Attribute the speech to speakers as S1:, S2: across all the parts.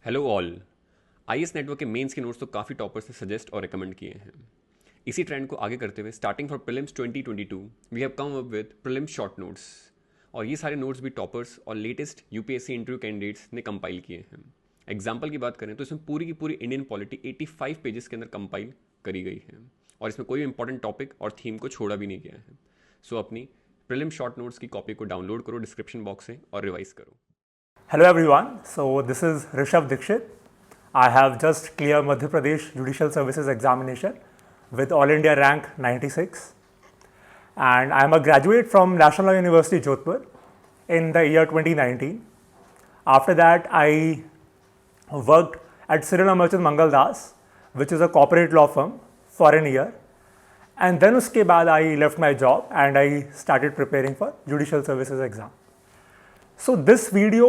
S1: Hello all. IAS network के mains के notes तो काफ़ी टॉपर्स ने सजेस्ट और रिकमेंड किए हैं। इसी ट्रेंड को आगे करते हुए starting for prelims 2022 we have come up with prelims short notes. और ये सारे नोट्स भी टॉपर्स और लेटेस्ट यूपीएससी इंटरव्यू कैंडिडेट्स ने कंपाइल किए हैं। एग्जाम्पल की बात करें तो इसमें पूरी की पूरी इंडियन पॉलिटी 85 पेजेस के अंदर कंपाइल करी गई है और इसमें कोई इंपॉर्टेंट टॉपिक और थीम को छोड़ा भी नहीं गया है। सो अपनी प्रीलिम शॉर्ट नोट्स की कॉपी को डाउनलोड करो डिस्क्रिप्शन बॉक्स से और रिवाइज करो।
S2: Hello everyone, so this is Rishabh Dikshit. I have just cleared Madhya Pradesh Judicial Services examination with All India rank 96 and I am a graduate from National Law University Jodhpur in the year 2019. After that I worked at Cyril Merchant Mangal Das, which is a corporate law firm for a year, and then uske baad I left my job and I started preparing for Judicial Services exam. So this video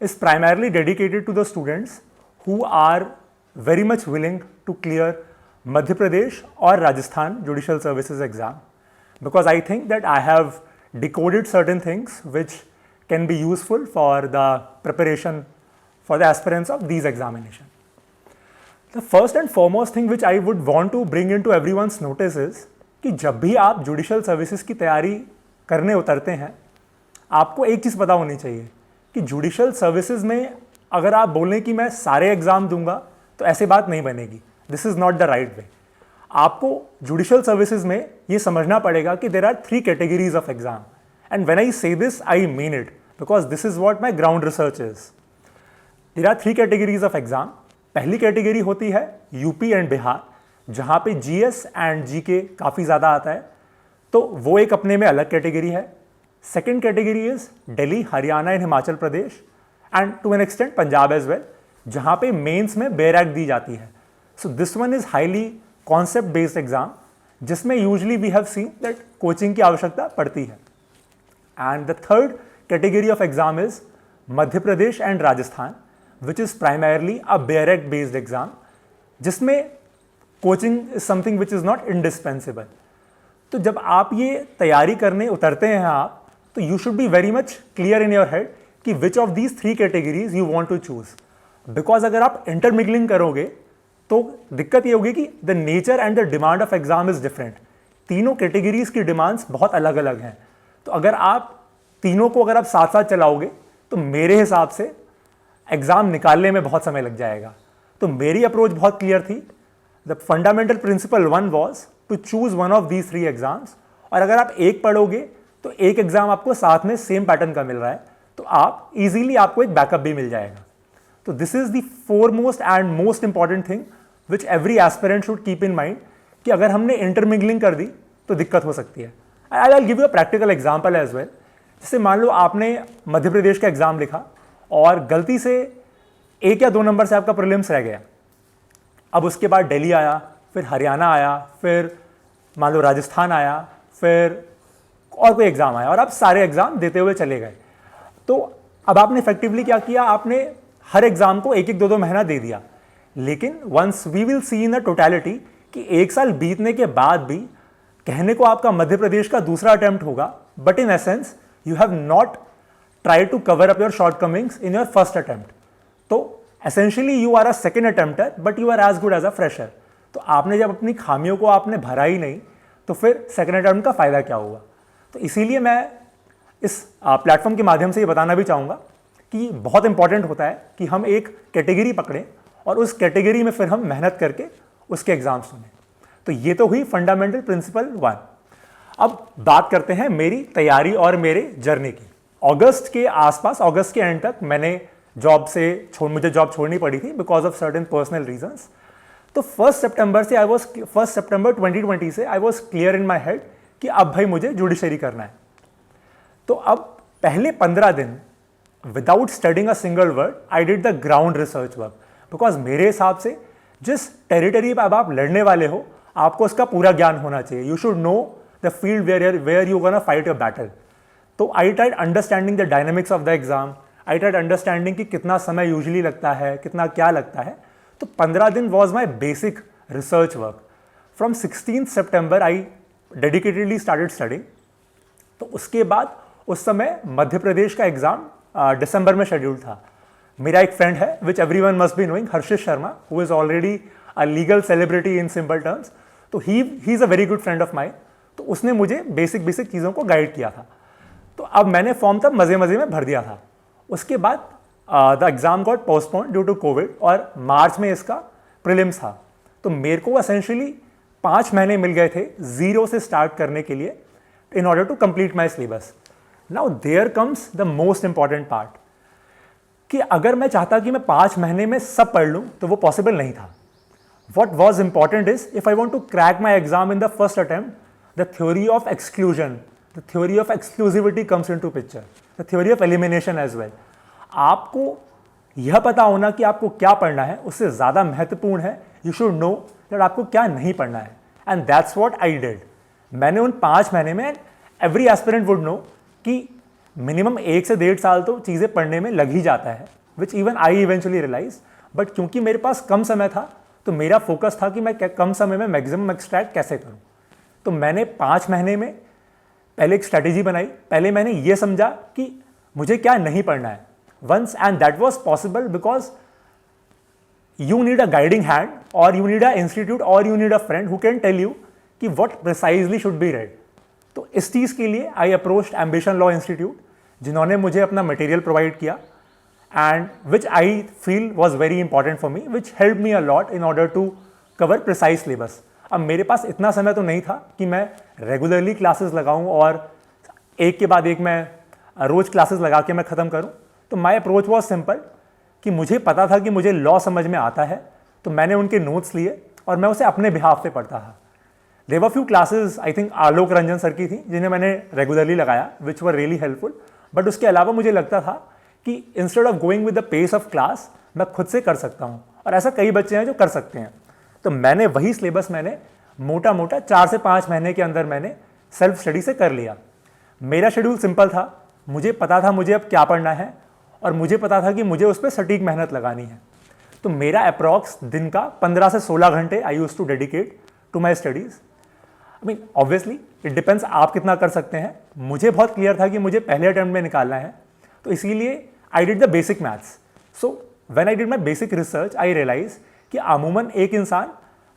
S2: is primarily dedicated to the students who are very much willing to clear Madhya Pradesh or Rajasthan Judicial Services exam, because I think that I have decoded certain things which can be useful for the preparation for the aspirants of these examinations. The first and foremost thing which I would want to bring into everyone's notice is कि जब भी आप judicial services की तैयारी करने उतरते हैं, आपको एक चीज़ पता होनी चाहिए कि जुडिशल सर्विसेज में अगर आप बोलें कि मैं सारे एग्ज़ाम दूंगा तो ऐसे बात नहीं बनेगी। This is not the right way. आपको जुडिशल सर्विसेज में ये समझना पड़ेगा कि there are 3 categories of exam, and when I say this I mean it because this is what my ground research is. There are 3 categories of exam. पहली category होती है UP and Bihar, जहाँ पे जीएस एंड जीके काफ़ी ज़्यादा आता है, तो वो एक अपने में अलग कैटेगरी है। Second category is Delhi, Haryana and Himachal Pradesh and to an extent Punjab as well, जहाँ पे मेंस में बेरैक दी जाती है। So this one is highly concept based exam, जिसमें usually we have seen that coaching की आवश्यकता पड़ती है। And the third category of exam is Madhya Pradesh and Rajasthan, which is primarily a बेरैक based exam, जिसमें coaching is something which is not indispensable। तो जब आप ये तैयारी करने उतरते हैं आप, तो you should be very much clear in your head कि which of these 3 categories you want to choose, because अगर आप इंटरमिगलिंग करोगे तो दिक्कत ये होगी कि the nature and the demand of exam is different. तीनों कैटेगरीज की डिमांड्स बहुत अलग अलग हैं, तो अगर आप तीनों को अगर आप साथ साथ चलाओगे तो मेरे हिसाब से एग्ज़ाम निकालने में बहुत समय लग जाएगा। तो मेरी अप्रोच बहुत क्लियर थी। The fundamental principle 1 was to choose one of these 3 exams, और अगर आप एक पढ़ोगे तो एक एग्जाम आपको साथ में सेम पैटर्न का मिल रहा है, तो आप इजीली आपको एक बैकअप भी मिल जाएगा। तो this is the foremost and most important thing which every aspirant should keep in mind कि अगर हमने इंटरमिगलिंग कर दी तो दिक्कत हो सकती है। I will give you a practical example as well. जैसे मान लो आपने मध्य प्रदेश का एग्जाम लिखा और गलती से 1 या 2 नंबर से आपका प्रीलिम्स रह गया। अब उसके बाद दिल्ली आया, फिर हरियाणा आया, फिर मान लो राजस्थान आया, फिर और कोई एग्जाम आया, और आप सारे एग्जाम देते हुए चले गए। तो अब आपने इफेक्टिवली क्या किया, आपने हर एग्जाम को 1-1, 2-2 महीना दे दिया। लेकिन once we will see in the totality कि 1 साल बीतने के बाद भी कहने को आपका मध्य प्रदेश का दूसरा अटेम्प्ट होगा, but in essence you have not try to cover up your shortcomings in your first attempt. तो essentially you are a second attempter but you are as good as a fresher. तो आपने जब अपनी खामियों को आपने भरा ही नहीं, तो फिर सेकेंड अटेम्प्ट का फायदा क्या हुआ। तो इसीलिए मैं इस प्लेटफॉर्म के माध्यम से ये बताना भी चाहूँगा कि बहुत इंपॉर्टेंट होता है कि हम एक कैटेगरी पकड़ें और उस कैटेगरी में फिर हम मेहनत करके उसके एग्जाम सुनें। तो ये तो हुई फंडामेंटल प्रिंसिपल 1। अब बात करते हैं मेरी तैयारी और मेरे जर्नी की। अगस्त के आसपास, अगस्त के एंड तक मैंने मुझे जॉब छोड़नी पड़ी थी because of certain personal reasons. तो 1 सितंबर 2020 से I was clear in my head कि अब भाई मुझे जुडिशरी करना है। तो अब पहले 15 दिन without studying a single word I did the ground research work, because मेरे हिसाब से जिस टेरिटरी पर अब आप लड़ने वाले हो आपको उसका पूरा ज्ञान होना चाहिए। You should know the field where you gonna fight your battle. तो I tried understanding the dynamics of the exam, I tried understanding कि कितना समय यूजुअली लगता है, कितना क्या लगता है। तो 15 दिन was my basic research work. From 16 September I dedicatedly started studying. तो उसके बाद उस समय मध्य प्रदेश का एग्ज़ाम दिसंबर में शेड्यूल था। मेरा एक फ्रेंड है which everyone must be knowing, Harshit Sharma, who is already a legal celebrity in simple terms. तो he is a very good friend of mine. तो उसने मुझे बेसिक चीज़ों को गाइड किया था. तो अब मैंने फॉर्म तब मज़े में भर दिया था. उसके बाद the exam got postponed due to Covid और मार्च में इसका प्रीलिम्स था. तो मेरे को एसेंशियली 5 महीने मिल गए थे ज़ीरो से स्टार्ट करने के लिए in order to complete my syllabus. Now there comes the most important part कि अगर मैं चाहता कि मैं 5 महीने में सब पढ़ लूँ तो वो पॉसिबल नहीं था. What was important is if I want to crack my exam in the first attempt, the theory of exclusion, the theory of exclusivity comes into picture, the theory of elimination as well. आपको यह पता होना कि आपको क्या पढ़ना है उससे ज़्यादा महत्वपूर्ण है you should know that आपको क्या नहीं पढ़ना है. And that's what I did. मैंने उन 5 महीने में every aspirant would know कि मिनिमम 1 से 1.5 साल तो चीज़ें पढ़ने में लग ही जाता है, which even I eventually realized. But क्योंकि मेरे पास कम समय था तो मेरा फोकस था कि मैं कम समय में मैक्सिमम एक्सट्रैक्ट कैसे करूं. तो मैंने 5 महीने में पहले एक स्ट्रैटेजी बनाई. पहले मैंने ये समझा कि मुझे क्या नहीं पढ़ना है once, and that was possible because you need a guiding hand और यू नीड अ इंस्टीट्यूट और you need a friend who can tell you कि what precisely should be read. तो इस चीज़ के लिए I approached Ambition Law Institute, जिन्होंने मुझे अपना मटेरियल प्रोवाइड किया and which I feel was very important for me, which helped me a lot in order to cover precise syllabus. अब मेरे पास इतना समय तो नहीं था कि मैं रेगुलरली क्लासेस लगाऊं और एक के बाद एक मैं रोज़ क्लासेस लगा के मैं ख़त्म करूं. तो माय अप्रोच वाज सिंपल कि मुझे पता था कि मुझे लॉ समझ में आता है, तो मैंने उनके नोट्स लिए और मैं उसे अपने बिहाफ पे पढ़ता था. There were few classes I think Alok Ranjan sir की थी जिन्हें मैंने रेगुलरली लगाया, which were really helpful. But उसके अलावा मुझे लगता था कि instead of going with the pace of class मैं खुद से कर सकता हूँ, और ऐसा कई बच्चे हैं जो कर सकते हैं. तो मैंने वही सिलेबस मैंने मोटा 4 से 5 महीने के अंदर मैंने सेल्फ स्टडी से कर लिया. मेरा शेड्यूल सिंपल था, मुझे पता था मुझे अब क्या पढ़ना है और मुझे पता था कि मुझे उस पर सटीक मेहनत लगानी है. तो मेरा अप्रॉक्स दिन का 15 से 16 घंटे I use to dedicate to my studies. I mean obviously it depends आप कितना कर सकते हैं. मुझे बहुत क्लियर था कि मुझे पहले अटेम्प्ट में निकालना है, तो इसीलिए I did the basic maths. So when I did my basic research I realise कि अमूमन एक इंसान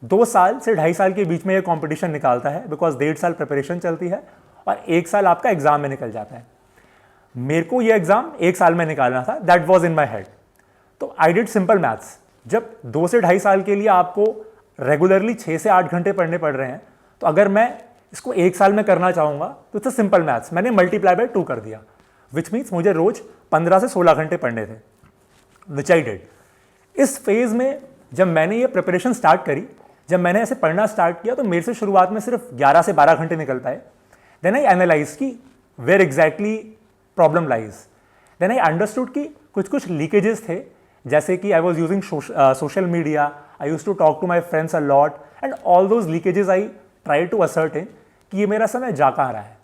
S2: 2 साल से 2.5 साल के बीच में ये कॉम्पिटिशन निकालता है, बिकॉज 1.5 साल प्रिपरेशन चलती है और 1 साल आपका एग्जाम में निकल जाता है. मेरे को ये एग्जाम 1 साल में निकालना था, that was in my head. तो आई डिड सिंपल मैथ्स. जब 2 से 2.5 साल के लिए आपको रेगुलरली 6 से 8 घंटे पढ़ने पड़ रहे हैं, तो अगर मैं इसको 1 साल में करना चाहूँगा तो इट्स सिंपल मैथ्स. मैंने मल्टीप्लाई बाय 2 कर दिया, विच मीन्स मुझे रोज 15 से 16 घंटे पढ़ने थे, विच आई डिड. इस फेज में जब मैंने ये प्रिपरेशन स्टार्ट करी, जब मैंने ऐसे पढ़ना स्टार्ट किया, तो मेरे से शुरुआत में सिर्फ 11 से 12 घंटे निकल पाए. देन आई एनालाइज कि where exactly problem lies. Then I understood कि कुछ लीकेजेस थे, जैसे कि I was using social media, I use to talk to my friends a lot, and all those leakages I try to ascertain कि ये मेरा समय जा कहाँ रहा है.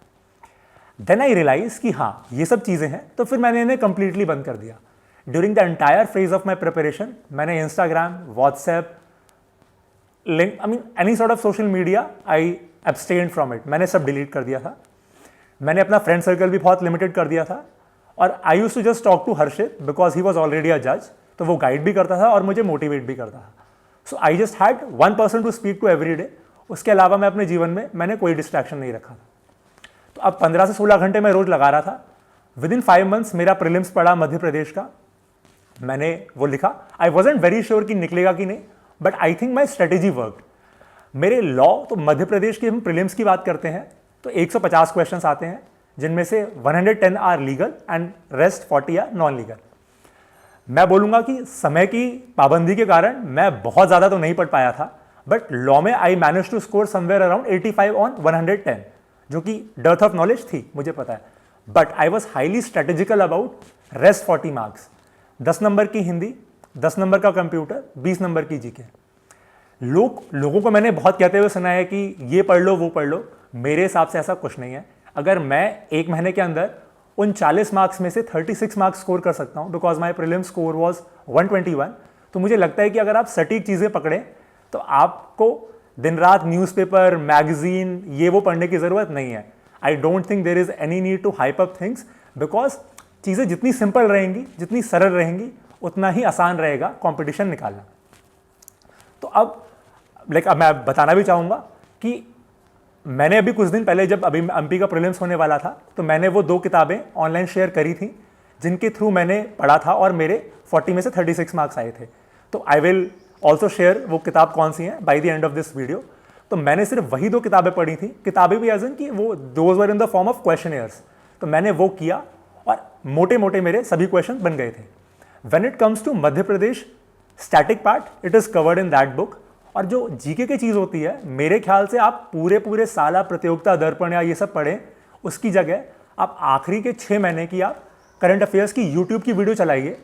S2: देन आई रियलाइज कि हाँ ये सब चीज़ें हैं, तो फिर मैंने इन्हें कंप्लीटली बंद कर दिया. During the entire phase of my preparation मैंने Instagram, WhatsApp, link, I mean any sort of social media I abstain from it. मैंने सब डिलीट कर दिया था. मैंने अपना फ्रेंड सर्कल भी बहुत लिमिटेड कर दिया था, और I use to just talk to Harshit because he was already a जज. तो वो गाइड भी करता था और मुझे मोटिवेट भी करता था. So I just had 1 person to speak to every day. उसके अलावा मैं अपने जीवन में मैंने कोई डिस्ट्रैक्शन नहीं रखा था. तो अब 15 से 16 घंटे मैं रोज लगा रहा था. विद इन 5 मंथ्स मेरा प्रीलिम्स पड़ा मध्य प्रदेश का. मैंने वो लिखा. आई वॉजेंट वेरी श्योर कि निकलेगा कि नहीं, but I think my strategy worked. मेरे लॉ, तो मध्य प्रदेश के हम प्रीलिम्स की बात करते हैं तो 150 क्वेश्चंस आते हैं, जिनमें से 110 are legal and rest 40 are non legal. मैं बोलूँगा कि समय की पाबंदी के कारण मैं बहुत ज़्यादा तो नहीं पढ़ पाया था, बट लॉ में I manage to score somewhere around 85 on 110, जो कि डर्थ ऑफ नॉलेज थी, मुझे पता है. But I was highly strategical about rest 40 marks. 10 number की हिंदी, 10 नंबर का कंप्यूटर, 20 नंबर की जीके. लोगों को मैंने बहुत कहते हुए सुना है कि ये पढ़ लो वो पढ़ लो. मेरे हिसाब से ऐसा कुछ नहीं है. अगर मैं 1 महीने के अंदर उन 40 मार्क्स में से 36 मार्क्स स्कोर कर सकता हूँ, because my prelim score was 121, तो मुझे लगता है कि अगर आप सटीक चीज़ें पकड़ें तो आपको दिन रात न्यूज़पेपर, मैगजीन, ये वो पढ़ने की ज़रूरत नहीं है. I don't think there is any need to hype up things, because चीज़ें जितनी सिंपल रहेंगी, जितनी सरल रहेंगी, उतना ही आसान रहेगा कंपटीशन निकालना। तो अब अब मैं बताना भी चाहूँगा कि मैंने अभी कुछ दिन पहले जब अभी एमपी का प्रीलिम्स होने वाला था तो मैंने वो 2 किताबें ऑनलाइन शेयर करी थी जिनके थ्रू मैंने पढ़ा था और मेरे 40 में से 36 मार्क्स आए थे। तो आई विल ऑल्सो शेयर वो किताब कौन सी हैं by the end of this video. तो मैंने सिर्फ वही 2 किताबें पढ़ी थी, किताबें भी एज इन कि वो those were in the form of questionnaires. तो मैंने वो किया और मोटे मोटे मेरे सभी क्वेश्चन बन गए थे। When it comes to Madhya Pradesh static part, it is covered in that book. और जो जीके की चीज़ होती है, मेरे ख्याल से आप पूरे साला प्रतियोगिता दर्पण या ये सब पढ़ें, उसकी जगह आप आखिरी के 6 महीने की आप करंट अफेयर्स की यूट्यूब की वीडियो चलाइए,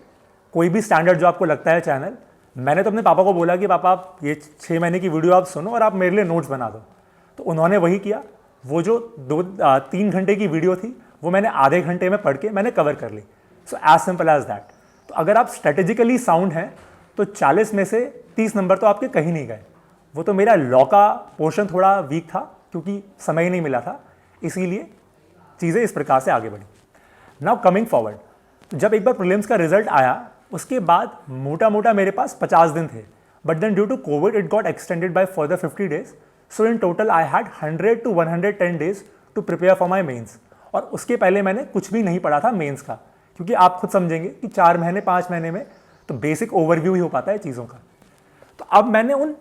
S2: कोई भी स्टैंडर्ड जो आपको लगता है चैनल। मैंने तो अपने पापा को बोला कि पापा आप ये 6 महीने की वीडियो आप सुनो और आप मेरे लिए नोट्स बना दो। तो उन्होंने वही किया। वो जो 2-3 घंटे की वीडियो थी वो मैंने आधे घंटे में पढ़ के मैंने कवर कर ली। So as simple as that. तो अगर आप स्ट्रेटेजिकली साउंड हैं तो 40 में से 30 नंबर तो आपके कहीं नहीं गए। वो तो मेरा लॉ का पोर्शन थोड़ा वीक था क्योंकि समय ही नहीं मिला था, इसीलिए चीज़ें इस प्रकार से आगे बढ़ी। नाउ कमिंग फॉरवर्ड, तो जब एक बार प्रीलिम्स का रिजल्ट आया उसके बाद मोटा मोटा मेरे पास 50 दिन थे, but then due to Covid it got extended by further 50 days। So in total I had 100 to 110 days to prepare for my mains. और उसके पहले मैंने कुछ भी नहीं पढ़ा था मेन्स का, क्योंकि आप खुद समझेंगे कि 4 महीने 5 महीने में तो बेसिक ओवरव्यू ही हो पाता है चीज़ों का। तो अब मैंने उन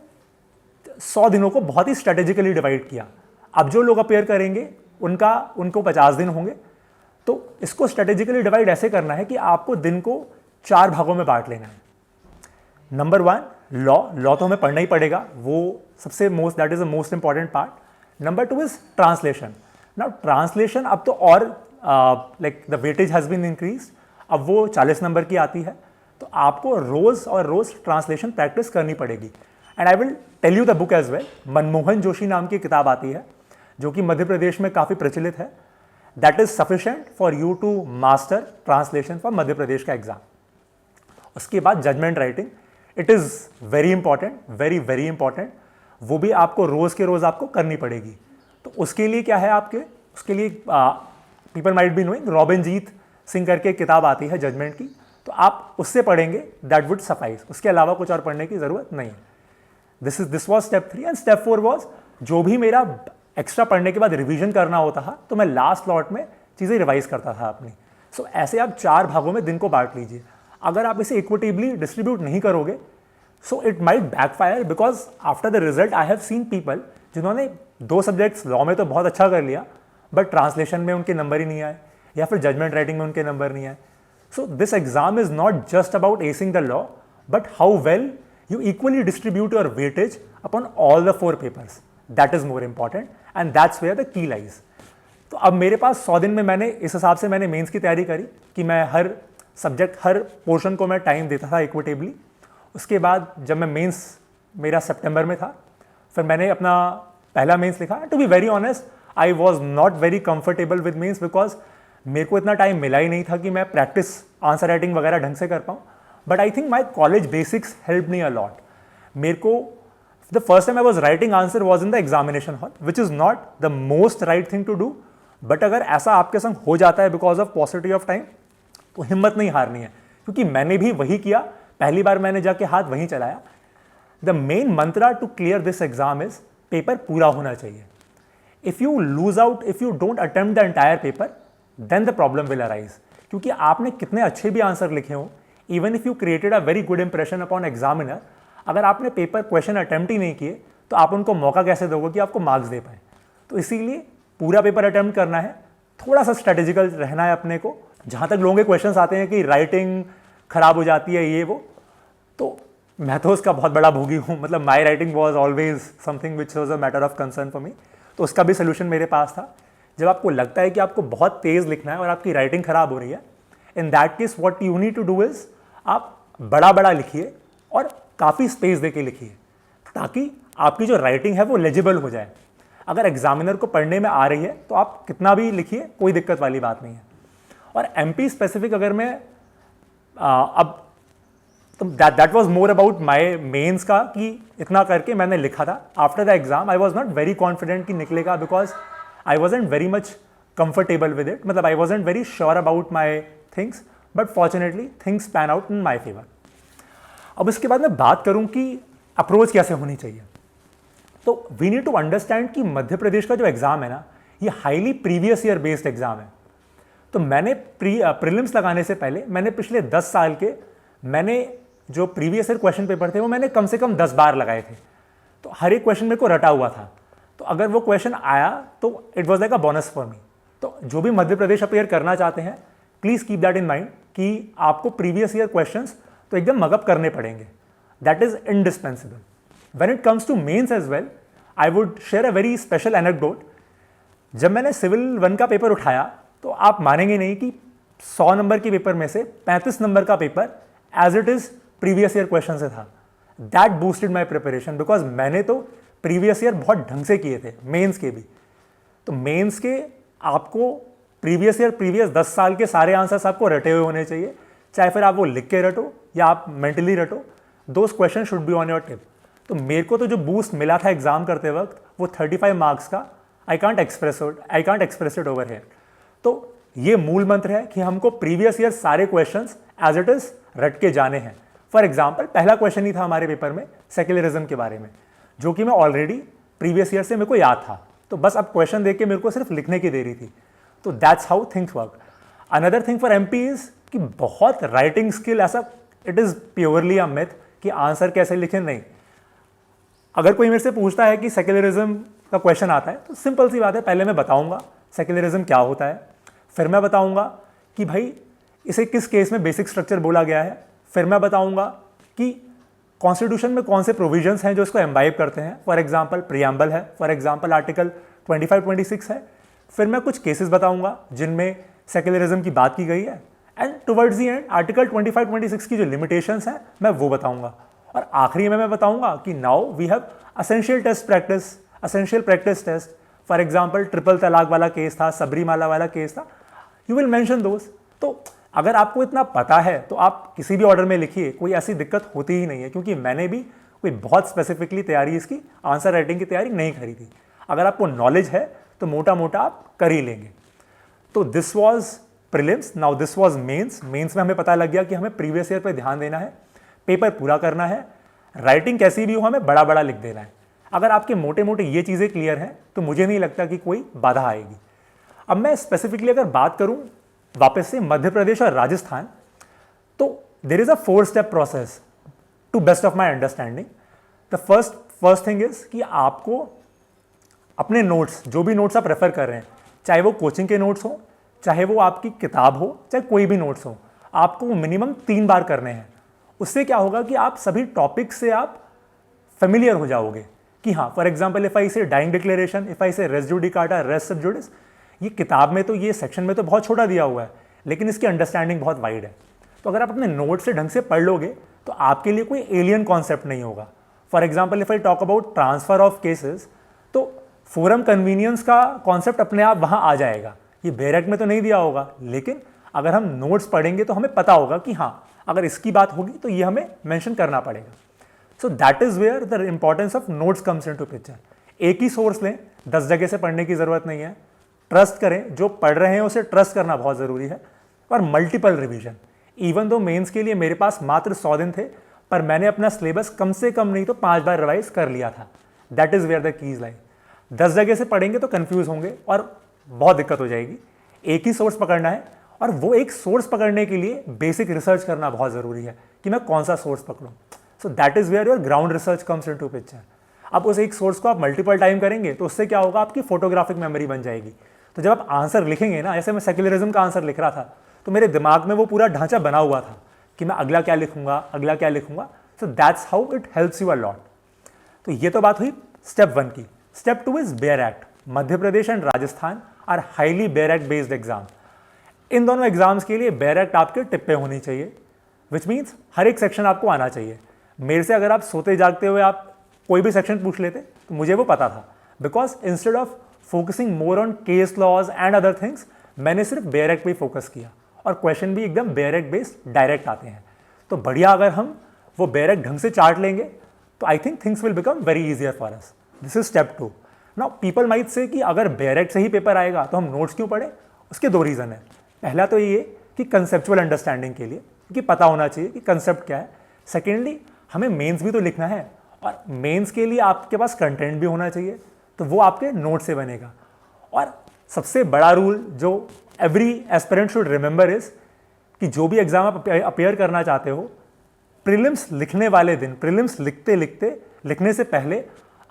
S2: 100 दिनों को बहुत ही स्ट्रेटेजिकली डिवाइड किया। अब जो लोग अपेयर करेंगे उनको 50 दिन होंगे। तो इसको स्ट्रेटेजिकली डिवाइड ऐसे करना है कि आपको दिन को 4 भागों में बांट लेना है। नंबर 1 लॉ तो हमें पढ़ना ही पड़ेगा, वो सबसे that is the most important part. Number 2 is translation. Now translation अब तो और the weightage has been increase, अब वो 40 नंबर की आती है। तो आपको रोज ट्रांसलेशन प्रैक्टिस करनी पड़ेगी। And I will tell you the book as well. Manmohan Joshi नाम की किताब आती है जो कि मध्य प्रदेश में काफ़ी प्रचलित है। That is sufficient for you to master translation for Madhya Pradesh का एग्जाम। उसके बाद judgment writing, it is very important, very important. वो भी आपको रोज़ के रोज़ आपको करनी पड़ेगी। तो उसके लिए क्या है उसके लिए people might be knowing Robinjeet Singh करके किताब आती है जजमेंट की, तो आप उससे पढ़ेंगे, दैट वुड सफाइस। उसके अलावा कुछ और पढ़ने की ज़रूरत नहीं है। This was step 3 and step 4 was जो भी मेरा एक्स्ट्रा पढ़ने के बाद रिवीजन करना होता था तो मैं लास्ट लॉट में चीज़ें रिवाइज करता था अपनी। सो ऐसे आप 4 भागों में दिन को बांट लीजिए। अगर आप इसे इक्विटेबली डिस्ट्रीब्यूट नहीं करोगे so it might backfire, because after the result I have seen people जिन्होंने 2 सब्जेक्ट्स लॉ में तो बहुत अच्छा कर लिया बट ट्रांसलेशन में उनके नंबर ही नहीं आए या फिर जजमेंट राइटिंग में उनके नंबर नहीं आए। So this exam is not just about acing the law but how well you equally distribute your weightage upon all the 4 papers. That is more important and that's where the key lies. तो अब मेरे पास 100 दिन में मैंने इस हिसाब से मैंने मेंस की तैयारी करी कि मैं हर सब्जेक्ट हर पोर्शन को मैं टाइम देता था इक्विटेबली। उसके बाद जब मैं मेंस मेरा सितंबर में था, फिर मैंने अपना पहला मेंस लिखा। To be very honest I was not very comfortable with mains because मेरे को इतना टाइम मिला ही नहीं था कि मैं प्रैक्टिस आंसर राइटिंग वगैरह ढंग से कर पाऊँ। But I think my college basics helped me a lot. मेरे को the first time I was writing answer was in the examination hall, which is not the most right thing to do. But अगर ऐसा आपके संग हो जाता है because of paucity of time, तो हिम्मत नहीं हारनी है, क्योंकि मैंने भी वही किया। पहली बार मैंने जाके हाथ वहीं चलाया। The main mantra to clear this exam is paper पूरा होना चाहिए। If you lose out, if you don't attempt the entire paper, then the problem will arise. क्योंकि आपने कितने अच्छे भी आंसर लिखे हों, even if you created a very good impression upon examiner, अगर आपने पेपर क्वेश्चन अटेम्प्ट ही नहीं किए तो आप उनको मौका कैसे दोगे कि आपको मार्क्स दे पाए। तो इसीलिए पूरा पेपर अटेम्प्ट करना है, थोड़ा सा स्ट्रेटेजिकल रहना है अपने को। जहाँ तक लोगों के क्वेश्चंस आते हैं कि राइटिंग खराब हो जाती है ये वो, तो मैं तो उसका बहुत बड़ा भोगी हूँ। मतलब my writing was always something which was a matter of concern for me. तो उसका भी सोल्यूशन मेरे पास था। जब आपको लगता है कि आपको बहुत तेज़ लिखना है और आपकी राइटिंग खराब हो रही है, in that case what you need to do is आप बड़ा लिखिए और काफ़ी स्पेस देके लिखिए, ताकि आपकी जो राइटिंग है वो लेजिबल हो जाए। अगर एग्जामिनर को पढ़ने में आ रही है तो आप कितना भी लिखिए, कोई दिक्कत वाली बात नहीं है। और एमपी स्पेसिफिक अगर मैं अब तो that was more about my mains का, कि इतना करके मैंने लिखा था। After the exam I was not very confident कि निकलेगा, because I wasn't very much comfortable with it. मतलब I wasn't very sure about my things, but fortunately things pan out in my favour. अब इसके बाद मैं बात करूं कि अप्रोच कैसे होनी चाहिए। तो वी नीड टू अंडरस्टैंड कि मध्य प्रदेश का जो एग्ज़ाम है ना, ये highly previous year based exam है। तो मैंने प्रीलिम्स लगाने से पहले मैंने पिछले 10 साल के मैंने जो प्रीवियस ईयर क्वेश्चन पेपर थे वो मैंने कम से कम 10 बार लगाए थे। तो हर एक क्वेश्चन मेरे को रटा हुआ था। तो अगर वो क्वेश्चन आया तो it was like a bonus for me. तो जो भी मध्य प्रदेश अपेयर करना चाहते हैं, please keep that in mind कि आपको प्रीवियस ईयर क्वेश्चंस तो एकदम मगअप करने पड़ेंगे। That is indispensable. When it comes to mains as well, I would share a very special anecdote. जब मैंने सिविल 1 का पेपर उठाया तो आप मानेंगे नहीं कि 100 नंबर के पेपर में से 35 नंबर का paper as it is previous year question से था। That boosted my preparation because मैंने तो प्रीवियस ईयर बहुत ढंग से किए थे, मेंस के भी। तो मेंस के आपको प्रीवियस 10 साल के सारे आंसर्स आपको रटे हुए होने चाहिए, चाहे फिर आप वो लिख के रटो या आप मेंटली रटो। Those question should be on your tip. तो मेरे को तो जो बूस्ट मिला था एग्जाम करते वक्त वो 35 मार्क्स का, I can't express it over here. तो ये मूल मंत्र है कि हमको प्रीवियस ईयर सारे क्वेश्चंस एज इट इज रट के जाने हैं। फॉर एग्जाम्पल, पहला क्वेश्चन ही था हमारे पेपर में सेक्युलरिज्म के बारे में, जो कि मैं ऑलरेडी प्रीवियस ईयर से मेरे को याद था। तो बस अब क्वेश्चन देख के मेरे को सिर्फ लिखने की देरी थी। तो that's how things work. Another thing for MP is कि बहुत राइटिंग स्किल ऐसा, it is purely a myth कि आंसर कैसे लिखें, नहीं। अगर कोई मेरे से पूछता है कि सेक्युलरिज्म का क्वेश्चन आता है तो सिंपल सी बात है, पहले मैं बताऊंगा सेक्युलरिज्म क्या होता है, फिर मैं बताऊंगा कि भाई इसे किस केस में बेसिक स्ट्रक्चर बोला गया है, फिर मैं बताऊंगा कि कॉन्स्टिट्यूशन में कौन से प्रोविजंस हैं जो इसको एम्बाइब करते हैं। फॉर एग्जांपल प्रियम्बल है, फॉर एग्जांपल आर्टिकल 25-26 है। फिर मैं कुछ केसेस बताऊंगा जिनमें सेक्युलरिज्म की बात की गई है, and towards the and article 25-26 की जो लिमिटेशंस हैं मैं वो बताऊंगा। और आखिरी में मैं बताऊंगा कि now we have essential practice test. For example triple talaq वाला केस था, सबरीमाला वाला केस था, यू विल मेंशन दोस। तो अगर आपको इतना पता है तो आप किसी भी ऑर्डर में लिखिए, कोई ऐसी दिक्कत होती ही नहीं है, क्योंकि मैंने भी कोई बहुत स्पेसिफिकली तैयारी इसकी आंसर राइटिंग की तैयारी नहीं करी थी। अगर आपको नॉलेज है तो मोटा मोटा आप कर ही लेंगे। तो this was prelims, now this was mains. Mains में हमें पता लग गया कि हमें प्रीवियस ईयर पे ध्यान देना है, पेपर पूरा करना है, राइटिंग कैसी भी हो हमें बड़ा बड़ा लिख देना है। अगर आपके मोटे मोटे ये चीज़ें क्लियर हैं तो मुझे नहीं लगता कि कोई बाधा आएगी। अब मैं स्पेसिफिकली अगर बात करूं वापस से मध्य प्रदेश और राजस्थान, तो there is a 4 step process to best of my understanding. The first thing is कि आपको अपने नोट्स, जो भी नोट्स आप रेफर कर रहे हैं, चाहे वो कोचिंग के नोट्स हो, चाहे वो आपकी किताब हो, चाहे कोई भी नोट्स हो, आपको मिनिमम 3 बार करने हैं। उससे क्या होगा कि आप सभी टॉपिक से आप फेमिलियर हो जाओगे कि हाँ, फॉर एग्जाम्पल इफ आई से डाइंग डिक्लेरेशन, इफ आई से रेस जुडिकाटा, रेस सब जुडिस, ये किताब में तो ये सेक्शन में तो बहुत छोटा दिया हुआ है, लेकिन इसकी अंडरस्टैंडिंग बहुत वाइड है। तो अगर आप अपने नोट से ढंग से पढ़ लोगे तो आपके लिए कोई एलियन कॉन्सेप्ट नहीं होगा। For example if I talk about transfer of cases, तो फोरम कन्वीनियंस का कॉन्सेप्ट अपने आप वहाँ आ जाएगा। ये बेरेक में तो नहीं दिया होगा, लेकिन अगर हम नोट्स पढ़ेंगे तो हमें पता होगा कि हाँ, अगर इसकी बात होगी तो ये हमें मेंशन करना पड़ेगा। So that is where the importance of notes comes into picture. एक ही सोर्स लें, 10 जगह से पढ़ने की जरूरत नहीं है। ट्रस्ट करें, जो पढ़ रहे हैं उसे ट्रस्ट करना बहुत ज़रूरी है। और multiple revision, even though mains के लिए मेरे पास मात्र 100 दिन थे, पर मैंने अपना सिलेबस कम से कम नहीं तो 5 बार रिवाइज कर लिया था। That is where the keys lie. 10 जगह से पढ़ेंगे तो कंफ्यूज होंगे और बहुत दिक्कत हो जाएगी। एक ही सोर्स पकड़ना है, और वो एक सोर्स पकड़ने के लिए बेसिक रिसर्च करना बहुत ज़रूरी है कि मैं कौन सा सोर्स पकड़ूँ। So that is where your ground research comes into picture. अब उस एक सोर्स को आप मल्टीपल टाइम करेंगे तो उससे क्या होगा, आपकी फोटोग्राफिक मेमोरी बन जाएगी। तो जब आप आंसर लिखेंगे ना, जैसे मैं सेक्युलरिज्म का आंसर लिख रहा था तो मेरे दिमाग में वो पूरा ढांचा बना हुआ था कि मैं अगला क्या लिखूंगा, अगला क्या लिखूंगा। So that's how it helps you a lot. तो ये तो बात हुई स्टेप 1 की। Step 2 is bare act. Madhya Pradesh and Rajasthan are highly bare act based exam. इन दोनों एग्जाम्स के लिए बेयर एक्ट आपके टिप पे होनी चाहिए, विच मीन्स हर एक सेक्शन आपको आना चाहिए। मेरे से अगर आप सोते जागते हुए आप कोई भी सेक्शन पूछ लेते तो मुझे वो पता था, because instead of focusing more on case laws and other things, मैंने सिर्फ बेयर एक्ट पे ही फोकस किया, और क्वेश्चन भी एकदम बेयर एक्ट बेस्ड डायरेक्ट आते हैं। तो बढ़िया, अगर हम वो बेयर एक्ट ढंग से चार्ट लेंगे तो I think things will become very easier for us. This is step 2। Now people might say कि अगर बेयर एक्ट से ही पेपर आएगा तो हम नोट्स क्यों पढ़ें। उसके 2 रीज़न है। पहला तो ये कि कंसेप्चुअल अंडरस्टैंडिंग के लिए, क्योंकि पता होना चाहिए कि कंसेप्ट क्या है। सेकेंडली हमें मेंस भी तो लिखना है, और मेंस के लिए आपके पास कंटेंट भी होना चाहिए, तो वो आपके नोट से बनेगा। और सबसे बड़ा रूल जो every aspirant should remember is कि जो भी एग्जाम आप अपेयर करना चाहते हो, प्रीलिम्स लिखने वाले दिन, प्रीलिम्स लिखने से पहले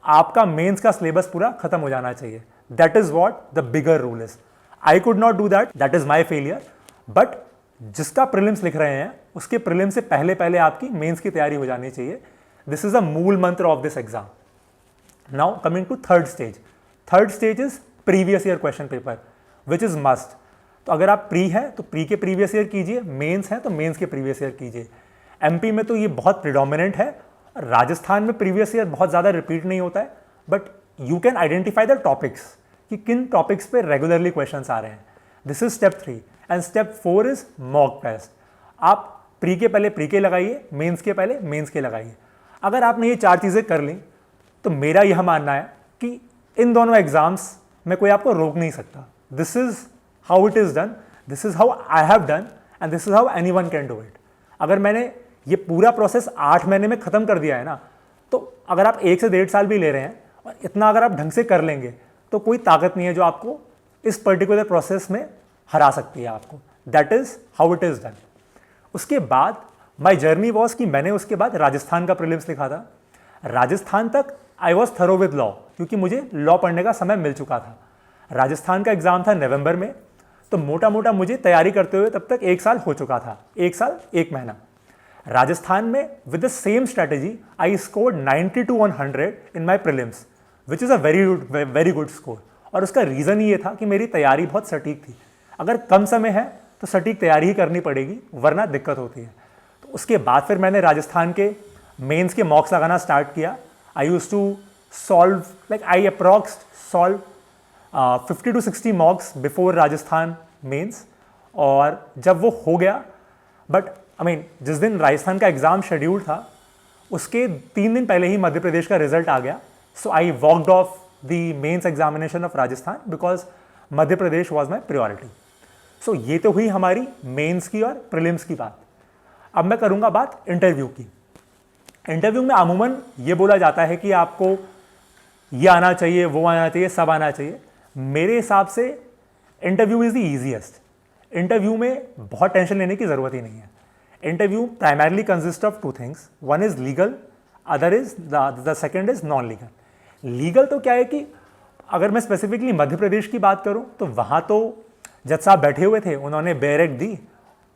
S2: आपका मेंस का सिलेबस पूरा खत्म हो जाना चाहिए। That is what the bigger rule is. I could not do that is my failure, but जिसका प्रीलिम्स लिख रहे हैं उसके प्रीलिम्स से पहले आपकी मेंस की तैयारी हो जानी चाहिए। दिस इज अ मूल मंत्र of this exam. Now coming to third stage is previous year question paper which is must. तो अगर आप प्री है तो प्री के प्रीवियस ईयर कीजिए, मेंस है तो मेंस के प्रीवियस ईयर कीजिए। एमपी में तो ये बहुत प्रिडोमिनेंट है, राजस्थान में प्रीवियस ईयर बहुत ज़्यादा रिपीट नहीं होता है, but you can identify the topics कि किन टॉपिक्स पे रेगुलरली क्वेश्चंस आ रहे हैं। This is step 3 and step 4 is mock test. आप प्री के पहले प्री के लगाइए, मेंस के पहले मेंस के लगाइए। अगर आपने ये 4 चीज़ें कर ली तो मेरा यह मानना है कि इन दोनों एग्जाम्स में कोई आपको रोक नहीं सकता। This is how it is done, this is how I have done and this is how anyone can do it. अगर मैंने ये पूरा प्रोसेस 8 महीने में ख़त्म कर दिया है ना, तो अगर आप 1 से 1.5 साल भी ले रहे हैं और इतना अगर आप ढंग से कर लेंगे तो कोई ताकत नहीं है जो आपको इस पर्टिकुलर प्रोसेस में हरा सकती है आपको। That is how it is done. उसके बाद माई जर्नी वॉज कि मैंने उसके बाद राजस्थान का प्रीलिम्स लिखा था। राजस्थान तक I was thorough with law, क्योंकि मुझे लॉ पढ़ने का समय मिल चुका था। राजस्थान का एग्ज़ाम था नवंबर में, तो मोटा मोटा मुझे तैयारी करते हुए तब तक 1 साल हो चुका था, 1 साल 1 महीना। राजस्थान में with the same strategy I scored 92 on 100 in my prelims which is a very good score. और उसका रीज़न ये था कि मेरी तैयारी बहुत सटीक थी। अगर कम समय है तो सटीक तैयारी ही करनी पड़ेगी, वरना दिक्कत होती है। तो उसके बाद फिर मैंने राजस्थान के मेंस के मॉक्स लगाना स्टार्ट किया। I use to solve I approx solve 50 to 60 mocks before Rajasthan mains. और जब वो हो गया, बट जिस दिन राजस्थान का एग्ज़ाम शेड्यूल था उसके 3 दिन पहले ही मध्य प्रदेश का रिजल्ट आ गया। So I walked off the mains examination of Rajasthan because Madhya Pradesh was my priority. So ये तो हुई हमारी मेंस की और प्रीलिम्स की बात। अब मैं करूँगा बात इंटरव्यू की। इंटरव्यू में अमूमन ये बोला जाता है कि आपको ये आना चाहिए, वो आना चाहिए, सब आना चाहिए। मेरे हिसाब से interview is the easiest. Interview में बहुत टेंशन लेने की ज़रूरत ही नहीं है। Interview primarily consist of 2 things, one is legal, other is the second is non legal. Legal तो क्या है कि अगर मैं स्पेसिफिकली मध्य प्रदेश की बात करूं तो वहाँ तो जज साहब बैठे हुए थे, उन्होंने बेरेक्ट दी,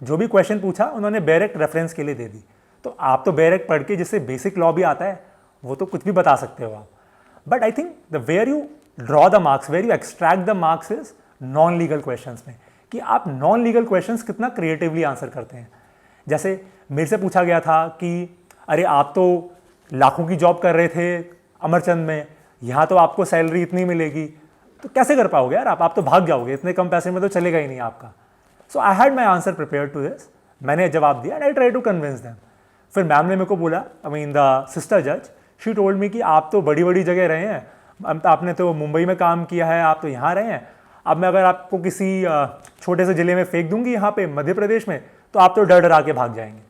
S2: जो भी क्वेश्चन पूछा उन्होंने बेरेक्ट रेफरेंस के लिए दे दी। तो आप तो बेरेक्ट पढ़ के जिससे बेसिक लॉ भी आता है वो तो कुछ भी बता सकते हो आप। But I think the where you draw the marks, where you extract the marks is non legal questions में, कि आप नॉन लीगल क्वेश्चंस कितना क्रिएटिवली आंसर करते हैं। जैसे मेरे से पूछा गया था कि अरे आप तो लाखों की जॉब कर रहे थे अमरचंद में, यहाँ तो आपको सैलरी इतनी मिलेगी, तो कैसे कर पाओगे यार आप तो भाग जाओगे, इतने कम पैसे में तो चलेगा ही नहीं आपका। So I had my answer prepare to this. मैंने जवाब दिया and I try to convince them. फिर मैम ने मेरे को बोला, द सिस्टर जज, शी टोल्ड मी कि आप तो बड़ी बड़ी जगह रहे हैं, आपने तो मुंबई में काम किया है, आप तो यहाँ रहे हैं, अब मैं अगर आपको किसी छोटे से ज़िले में फेंक दूंगी यहाँ पे मध्य प्रदेश में तो आप तो डर डरा के भाग जाएंगे।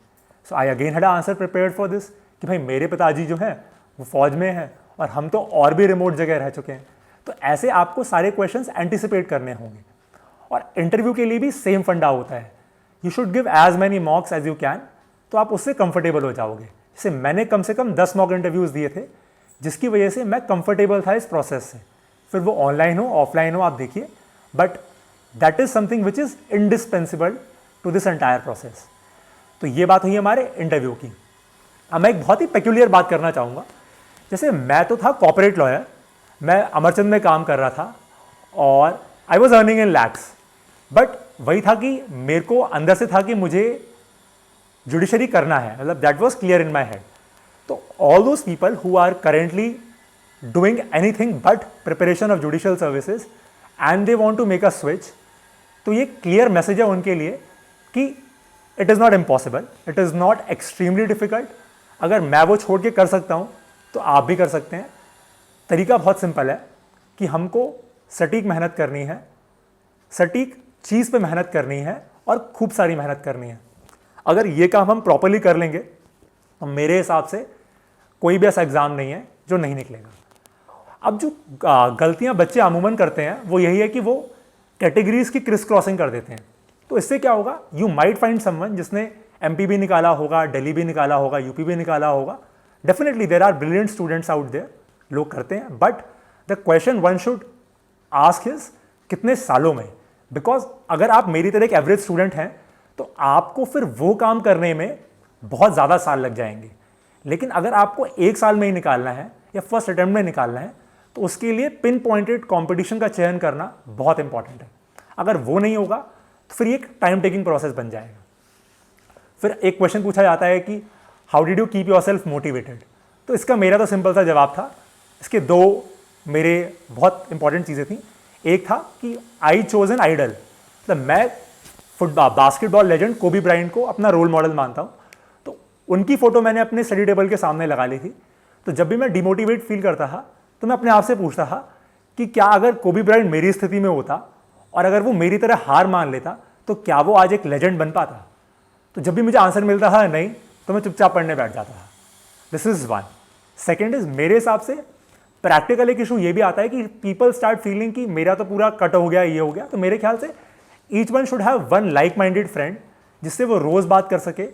S2: So I again had answer prepared for this कि भाई मेरे पिताजी जो हैं वो फौज में हैं और हम तो और भी रिमोट जगह रह चुके हैं। तो ऐसे आपको सारे क्वेश्चंस एंटिसिपेट करने होंगे। और इंटरव्यू के लिए भी सेम फंडा होता है, you should give as many mocks as you can, तो आप उससे कंफर्टेबल हो जाओगे। जैसे मैंने कम से कम 10 मॉक इंटरव्यूज़ दिए थे, जिसकी वजह से मैं कंफर्टेबल था इस प्रोसेस से। फिर वो ऑनलाइन हो ऑफलाइन हो आप देखिए, but that is something which is indispensable to this entire process. तो ये बात हुई हमारे इंटरव्यू की। अब मैं एक बहुत ही पेक्यूलियर बात करना चाहूँगा। जैसे मैं तो था कॉर्पोरेट लॉयर, मैं अमरचंद में काम कर रहा था और I was earning in lakhs, but वही था कि मेरे को अंदर से था कि मुझे जुडिशरी करना है, मतलब that was clear in my head. तो all those people who are currently doing anything but preparation of judicial services and they want to make a switch, तो ये क्लियर मैसेज है उनके लिए कि it is not impossible, it is not extremely difficult. अगर मैं वो छोड़ के कर सकता हूँ तो आप भी कर सकते हैं। तरीका बहुत सिंपल है कि हमको सटीक मेहनत करनी है, सटीक चीज़ पे मेहनत करनी है और खूब सारी मेहनत करनी है। अगर ये काम हम प्रॉपरली कर लेंगे तो मेरे हिसाब से कोई भी ऐसा एग्ज़ाम नहीं है जो नहीं निकलेगा। अब जो गलतियां बच्चे अमूमन करते हैं वो यही है कि वो कैटेगरीज की क्रिस क्रॉसिंग कर देते हैं। तो इससे क्या होगा, यू माइट फाइंड समवन जिसने एमपी भी निकाला होगा, दिल्ली भी निकाला होगा, यूपी भी निकाला होगा। Definitely there are brilliant students out there, लोग करते हैं, but the question one should ask is कितने सालों में। बिकॉज अगर आप मेरी तरह एक एवरेज स्टूडेंट हैं तो आपको फिर वो काम करने में बहुत ज़्यादा साल लग जाएंगे। लेकिन अगर आपको 1 साल में ही निकालना है या फर्स्ट अटेम्प्ट में निकालना है तो उसके लिए पिन पॉइंटेड कॉम्पिटिशन का चयन करना बहुत इंपॉर्टेंट है। अगर वो नहीं होगा तो फिर एक टाइम टेकिंग प्रोसेस बन जाएगा। फिर एक क्वेश्चन पूछा जाता है कि how did you keep your self motivated. तो इसका मेरा तो सिंपल सा जवाब था। इसके 2 मेरे बहुत इंपॉर्टेंट चीज़ें थी। एक था कि आई चोज एन आइडल, मतलब मैं बास्केटबॉल लेजेंड कोबी ब्रायंट को अपना रोल मॉडल मानता हूँ। तो उनकी फ़ोटो मैंने अपने स्टडी टेबल के सामने लगा ली थी। तो जब भी मैं डिमोटिवेट फील करता था तो मैं अपने आप से पूछता था कि क्या अगर कोबी ब्रायंट मेरी स्थिति में होता और अगर वो मेरी तरह हार मान लेता तो क्या वो आज एक लेजेंड बन पाता। तो जब भी मुझे आंसर मिलता था नहीं, तो मैं चुपचाप पढ़ने बैठ जाता था। This is one. Second is मेरे हिसाब से प्रैक्टिकल एक इशू ये भी आता है कि पीपल स्टार्ट फीलिंग कि मेरा तो पूरा कट हो गया, ये हो गया। तो मेरे ख्याल से each one should have one like minded friend जिससे वो रोज़ बात कर सके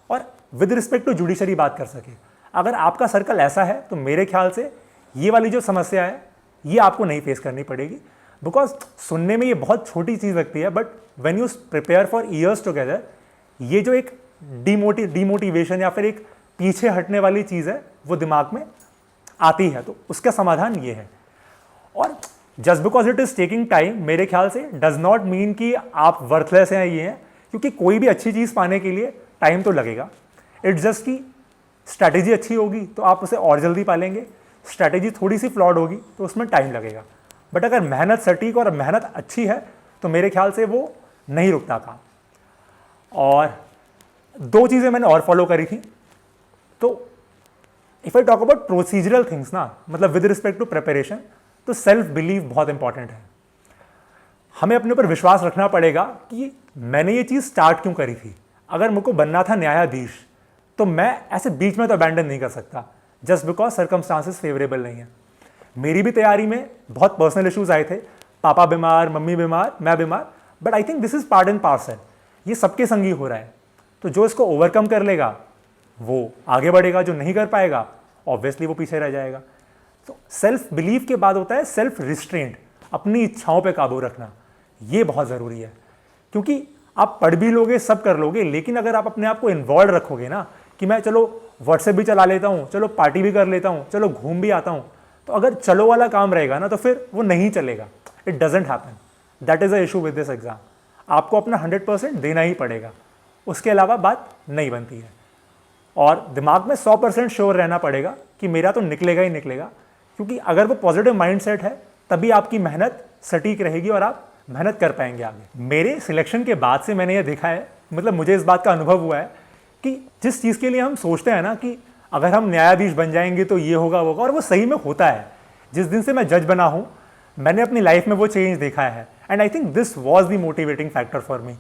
S2: और विद रिस्पेक्ट टू जुडिशरी बात कर सके। अगर आपका सर्कल ऐसा है तो मेरे ख्याल से ये वाली जो समस्या है ये आपको नहीं फेस करनी पड़ेगी। बिकॉज सुनने में ये बहुत छोटी चीज़ लगती है, but when you prepare for years together ये जो एक डिमोटिवेशन या फिर एक पीछे हटने वाली चीज़ है वो दिमाग में आती है। तो उसका समाधान ये है। और just because it is taking time मेरे ख्याल से डज नॉट मीन कि आप वर्थलेस हैं ये हैं, क्योंकि कोई भी अच्छी चीज़ पाने के लिए टाइम तो लगेगा। इट्स जस्ट कि स्ट्रैटेजी अच्छी होगी तो आप उसे और जल्दी पालेंगे, स्ट्रैटेजी थोड़ी सी फ्लॉड होगी तो उसमें टाइम लगेगा। बट अगर मेहनत सटीक और मेहनत अच्छी है तो मेरे ख्याल से वो नहीं रुकता काम। और 2 चीज़ें मैंने और फॉलो करी थी। तो if I talk about procedural things ना, मतलब विद रिस्पेक्ट टू प्रिपरेशन, तो सेल्फ बिलीव बहुत इंपॉर्टेंट है। हमें अपने ऊपर विश्वास रखना पड़ेगा कि मैंने ये चीज़ स्टार्ट क्यों करी थी। अगर मुझको बनना था न्यायाधीश तो मैं ऐसे बीच में तो अबैंडन नहीं कर सकता जस्ट बिकॉज सर्कमस्टांसेस फेवरेबल नहीं है। मेरी भी तैयारी में बहुत पर्सनल इश्यूज आए थे, पापा बीमार, मम्मी बीमार, मैं बीमार, but I think this is part and parcel. ये सबके संग ही हो रहा है। तो जो इसको ओवरकम कर लेगा वो आगे बढ़ेगा, जो नहीं कर पाएगा ऑब्वियसली वो पीछे रह जाएगा। तो सेल्फ बिलीव के बाद होता है सेल्फ रिस्ट्रेंट, अपनी इच्छाओं पे काबू रखना। ये बहुत ज़रूरी है, क्योंकि आप पढ़ भी लोगे, सब कर लोगे, लेकिन अगर आप अपने आप को इन्वॉल्व रखोगे ना कि मैं चलो व्हाट्सएप भी चला लेता हूँ, चलो पार्टी भी कर लेता हूँ, चलो घूम भी आता हूँ, तो अगर चलो वाला काम रहेगा ना तो फिर वो नहीं चलेगा। It doesn't happen. That is a issue with this exam. आपको अपना 100% देना ही पड़ेगा, उसके अलावा बात नहीं बनती है। और दिमाग में 100% श्योर रहना पड़ेगा कि मेरा तो निकलेगा ही निकलेगा, क्योंकि अगर वो पॉजिटिव माइंडसेट है तभी आपकी मेहनत सटीक रहेगी और आप मेहनत कर पाएंगे आगे। मेरे सिलेक्शन के बाद से मैंने ये देखा है, मतलब मुझे इस बात का अनुभव हुआ है कि जिस चीज़ के लिए हम सोचते हैं ना कि अगर हम न्यायाधीश बन जाएंगे तो ये होगा वो होगा, और वो सही में होता है। जिस दिन से मैं जज बना हूँ मैंने अपनी लाइफ में वो चेंज देखा है। And I think this was the motivating factor for me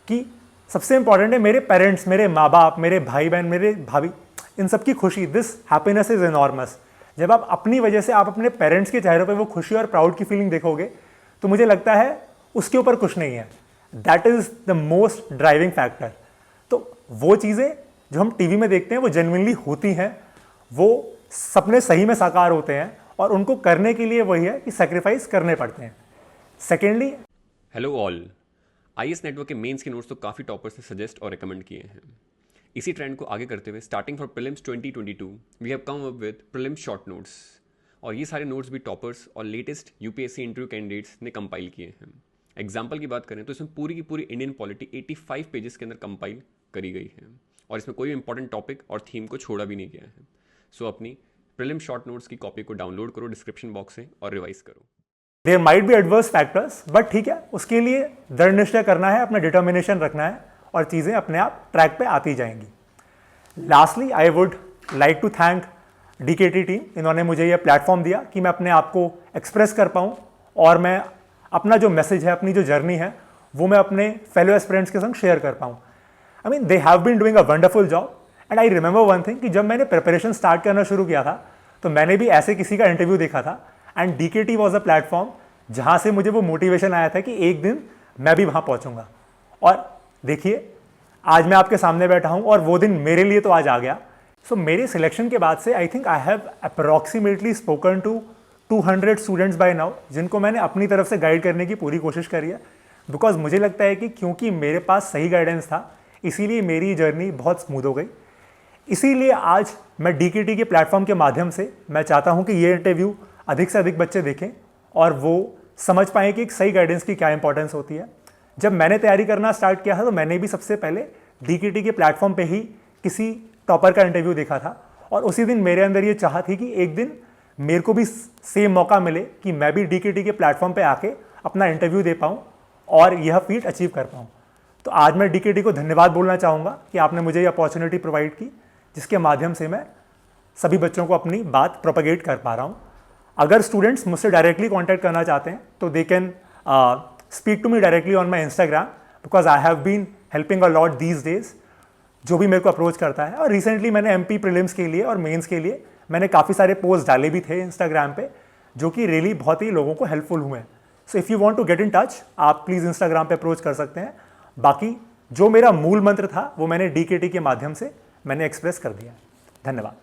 S2: कि सबसे इंपॉर्टेंट है मेरे पेरेंट्स, मेरे माँ बाप, मेरे भाई बहन, मेरे भाभी, इन सब की खुशी। This happiness is enormous. जब आप अपनी वजह से आप अपने पेरेंट्स के चेहरे पर वो खुशी और प्राउड की फीलिंग देखोगे तो मुझे लगता है उसके ऊपर कुछ नहीं है। That is the most driving factor. तो वो चीज़ें जो हम टीवी में देखते हैं वो जेन्युइनली होती हैं, वो सपने सही में साकार होते हैं, और उनको करने के लिए वही है कि सेक्रीफाइस करने पड़ते हैं। Secondly,
S1: hello all, IAS network के मेंस के नोट्स तो काफ़ी टॉपर्स ने सजेस्ट और रिकमेंड किए हैं। इसी ट्रेंड को आगे करते हुए starting for prelims 2022 we have come up with prelims short notes, और ये सारे नोट्स भी टॉपर्स और लेटेस्ट यूपीएससी इंटरव्यू कैंडिडेट्स ने कंपाइल किए हैं। एग्जाम्पल की बात करें तो इसमें पूरी की पूरी इंडियन पॉलिटी 85 पेजेस के अंदर कंपाइल करी गई है, और इसमें कोई इंपॉर्टेंट टॉपिक और थीम को छोड़ा भी नहीं गया है। सो अपनी प्रीलिम शॉर्ट नोट्स की कॉपी को डाउनलोड करो डिस्क्रिप्शन बॉक्स से और रिवाइज करो।
S2: There might be adverse factors, but ठीक है, उसके लिए दृढ़ निश्चय करना है, अपना डिटर्मिनेशन रखना है, और चीज़ें अपने आप ट्रैक पे आती जाएंगी। Lastly I would like to thank DKT team. इन्होंने मुझे यह प्लेटफॉर्म दिया कि मैं अपने आप को एक्सप्रेस कर पाऊँ, और मैं अपना जो मैसेज है, अपनी जो जर्नी है, वो मैं अपने फेलो एस्पिरेंट्स के संग शेयर कर पाऊँ। I mean they have been doing a wonderful job, and I remember one thing कि जब मैंने प्रिपरेशन स्टार्ट करना शुरू किया था तो मैंने भी ऐसे किसी का इंटरव्यू देखा था and DKT was a platform जहाँ से मुझे वो मोटिवेशन आया था कि एक दिन मैं भी वहाँ पहुँचूंगा। और देखिए आज मैं आपके सामने बैठा हूँ और वो दिन मेरे लिए तो आज आ गया। सो मेरे सिलेक्शन के बाद से I think I have approximately spoken to 200 students by now, जिनको मैंने अपनी तरफ से गाइड करने की पूरी कोशिश करी है। बिकॉज मुझे लगता है कि क्योंकि मेरे पास सही गाइडेंस था इसीलिए मेरी जर्नी बहुत स्मूथ हो गई। इसीलिए आज मैं DKT के प्लेटफॉर्म के माध्यम से मैं चाहता हूँ कि ये इंटरव्यू अधिक से अधिक बच्चे देखें और वो समझ पाएँ कि एक सही गाइडेंस की क्या इंपॉर्टेंस होती है। जब मैंने तैयारी करना स्टार्ट किया था तो मैंने भी सबसे पहले DKT के प्लेटफॉर्म पे ही किसी टॉपर का इंटरव्यू देखा था और उसी दिन मेरे अंदर ये चाह थी कि एक दिन मेरे को भी सेम मौका मिले कि मैं भी DKT के प्लेटफॉर्म पे आके अपना इंटरव्यू दे पाऊँ और यह फीट अचीव कर पाऊँ। तो आज मैं DKT को धन्यवाद बोलना चाहूँगा कि आपने मुझे ये अपॉर्चुनिटी प्रोवाइड की, जिसके माध्यम से मैं सभी बच्चों को अपनी बात प्रोपेगेट कर पा रहा हूँ। अगर स्टूडेंट्स मुझसे डायरेक्टली कॉन्टैक्ट करना चाहते हैं तो they can speak to me directly on my Instagram, because I have been helping a lot these days, जो भी मेरे को अप्रोच करता है। और रिसेंटली मैंने MP प्रीलिम्स के लिए और मेंस के लिए मैंने काफ़ी सारे पोस्ट डाले भी थे इंस्टाग्राम पे, जो कि रियली बहुत ही लोगों को हेल्पफुल हुए हैं। So if you want to get in touch आप प्लीज़ इंस्टाग्राम पे अप्रोच कर सकते हैं। बाकी जो मेरा मूल मंत्र था वो मैंने DKT के माध्यम से मैंने एक्सप्रेस कर दिया। धन्यवाद।